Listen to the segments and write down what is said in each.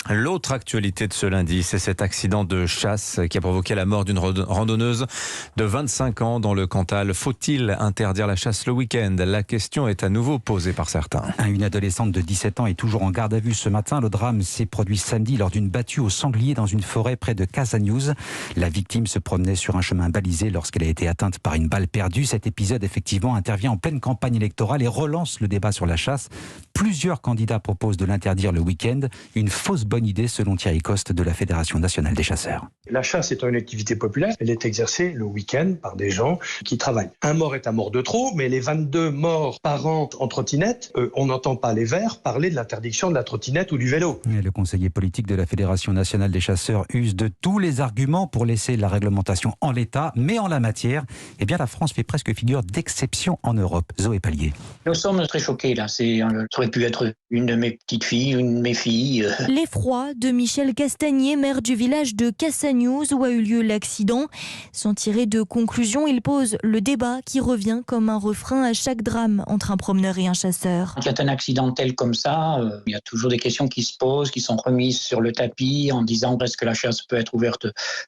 L'autre actualité de ce lundi, c'est cet accident de chasse qui a provoqué la mort d'une randonneuse de 25 ans dans le Cantal. Faut-il interdire la chasse le week-end? La question est à nouveau posée par certains. Une adolescente de 17 ans est toujours en garde à vue ce matin. Le drame s'est produit samedi lors d'une battue au sanglier dans une forêt près de Casagnouz. La victime se promenait sur un chemin balisé lorsqu'elle a été atteinte par une balle perdue. Cet épisode, effectivement, intervient en pleine campagne électorale et relance le débat sur la chasse. Plusieurs candidats proposent de l'interdire le week-end. Une fausse bonne idée selon Thierry Coste de la Fédération nationale des chasseurs. La chasse est une activité populaire. Elle est exercée le week-end par des gens qui travaillent. Un mort est un mort de trop, mais les 22 morts par an en trottinette, on n'entend pas les Verts parler de l'interdiction de la trottinette ou du vélo. Et le conseiller politique de la Fédération nationale des chasseurs use de tous les arguments pour laisser la réglementation en l'état, mais en la matière, la France fait presque figure d'exception en Europe. Zoé Pallier. Nous sommes très choqués là. Ça aurait pu être une de mes petites filles, une de mes filles. L'effroi de Michel Castagnier, maire du village de Casagnouz où a eu lieu l'accident. Sans tirer de conclusion, il pose le débat qui revient comme un refrain à chaque drame entre un promeneur et un chasseur. Quand il y a un accident tel comme ça, il y a toujours des questions qui se posent, qui sont remises sur le tapis en disant est-ce que la chasse peut être ouverte,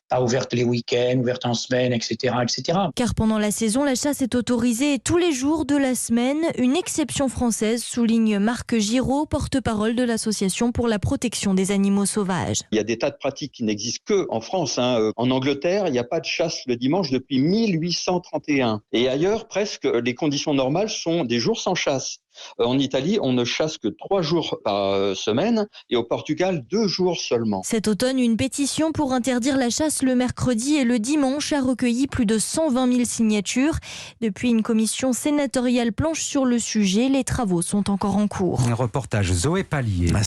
pas ouverte les week-ends, ouverte en semaine, etc., etc. Car pendant la saison, la chasse est autorisée tous les jours de la semaine. Une exception française, souligne Marc Giraud, porte-parole de l'Association pour la protection des animaux sauvages. Il y a des tas de pratiques qui n'existent que en France. En Angleterre, il n'y a pas de chasse le dimanche depuis 1831. Et ailleurs, presque, les conditions normales sont des jours sans chasse. En Italie, on ne chasse que 3 jours par semaine et au Portugal, 2 jours seulement. Cet automne, une pétition pour interdire la chasse le mercredi et le dimanche a recueilli plus de 120 000 signatures. Depuis, une commission sénatoriale planche sur le sujet. Les travaux sont encore en cours. Un reportage Zoé Pallier.